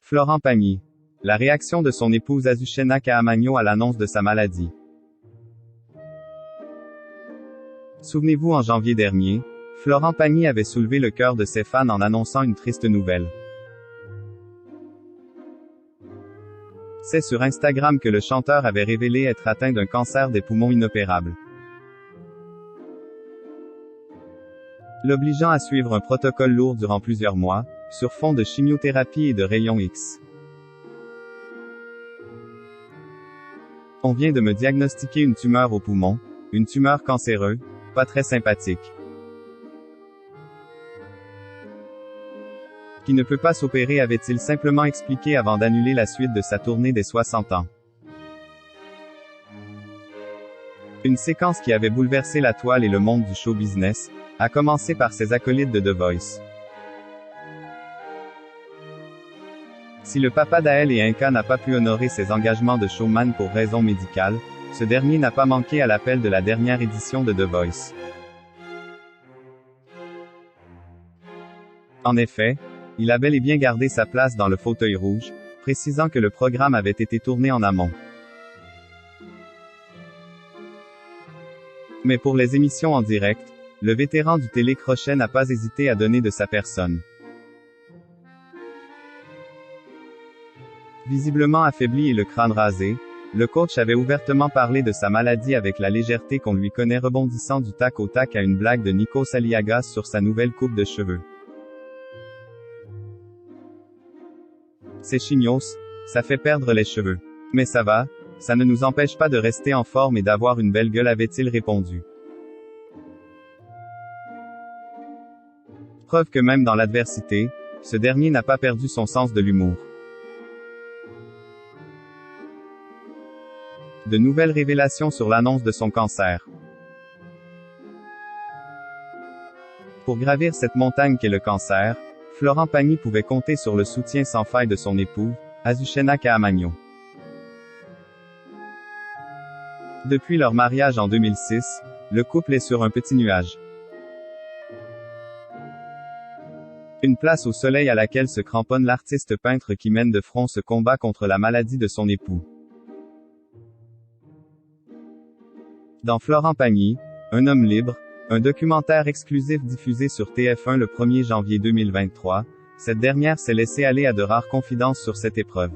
Florent Pagny. La réaction de son épouse Azucena Caamaño à l'annonce de sa maladie. Souvenez-vous, en janvier dernier, Florent Pagny avait soulevé le cœur de ses fans en annonçant une triste nouvelle. C'est sur Instagram que le chanteur avait révélé être atteint d'un cancer des poumons inopérable, l'obligeant à suivre un protocole lourd durant plusieurs mois, sur fond de chimiothérapie et de rayons X. On vient de me diagnostiquer une tumeur au poumon, une tumeur cancéreuse, pas très sympathique, qui ne peut pas s'opérer, avait-il simplement expliqué avant d'annuler la suite de sa tournée des 60 ans. Une séquence qui avait bouleversé la toile et le monde du show business, à commencer par ses acolytes de The Voice. Si le papa d'Aël et Inca n'a pas pu honorer ses engagements de showman pour raisons médicales, ce dernier n'a pas manqué à l'appel de la dernière édition de The Voice. En effet, il a bel et bien gardé sa place dans le fauteuil rouge, précisant que le programme avait été tourné en amont. Mais pour les émissions en direct, le vétéran du télécrochet n'a pas hésité à donner de sa personne. Visiblement affaibli et le crâne rasé, le coach avait ouvertement parlé de sa maladie avec la légèreté qu'on lui connaît, rebondissant du tac au tac à une blague de Nikos Aliagas sur sa nouvelle coupe de cheveux. C'est chignos, ça fait perdre les cheveux. Mais ça va, ça ne nous empêche pas de rester en forme et d'avoir une belle gueule, avait-il répondu. Preuve que même dans l'adversité, ce dernier n'a pas perdu son sens de l'humour. De nouvelles révélations sur l'annonce de son cancer. Pour gravir cette montagne qu'est le cancer, Florent Pagny pouvait compter sur le soutien sans faille de son épouse, Azucena Caamaño. Depuis leur mariage en 2006, le couple est sur un petit nuage. Une place au soleil à laquelle se cramponne l'artiste peintre qui mène de front ce combat contre la maladie de son époux. Dans Florent Pagny, un homme libre, un documentaire exclusif diffusé sur TF1 le 1er janvier 2023, cette dernière s'est laissée aller à de rares confidences sur cette épreuve.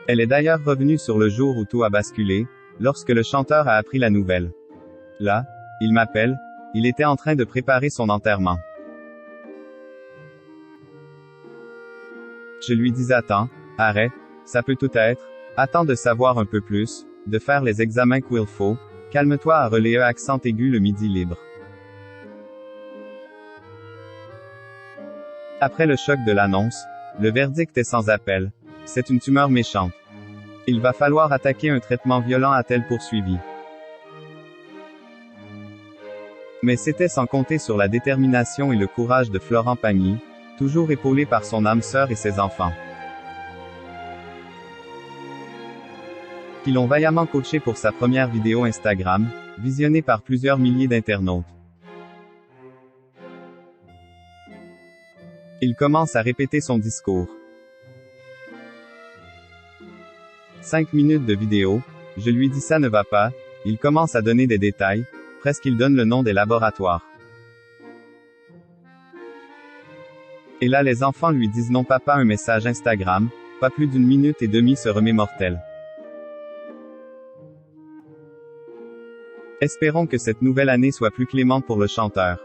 Elle est d'ailleurs revenue sur le jour où tout a basculé, lorsque le chanteur a appris la nouvelle. Là, il m'appelle, il était en train de préparer son enterrement. Je lui dis attends, arrête, ça peut tout être, attends de savoir un peu plus, de faire les examens qu'il faut, calme-toi, a relayé accent aigu le Midi Libre. Après le choc de l'annonce, le verdict est sans appel. C'est une tumeur méchante. Il va falloir attaquer un traitement violent, a-t-elle poursuivi. Mais c'était sans compter sur la détermination et le courage de Florent Pagny, toujours épaulé par son âme sœur et ses enfants, qui l'ont vaillamment coaché pour sa première vidéo Instagram, visionnée par plusieurs milliers d'internautes. Il commence à répéter son discours. 5 minutes de vidéo, je lui dis ça ne va pas, il commence à donner des détails, presque il donne le nom des laboratoires. Et là les enfants lui disent non papa, un message Instagram, pas plus d'1 minute et demie se remet mortel. Espérons que cette nouvelle année soit plus clémente pour le chanteur.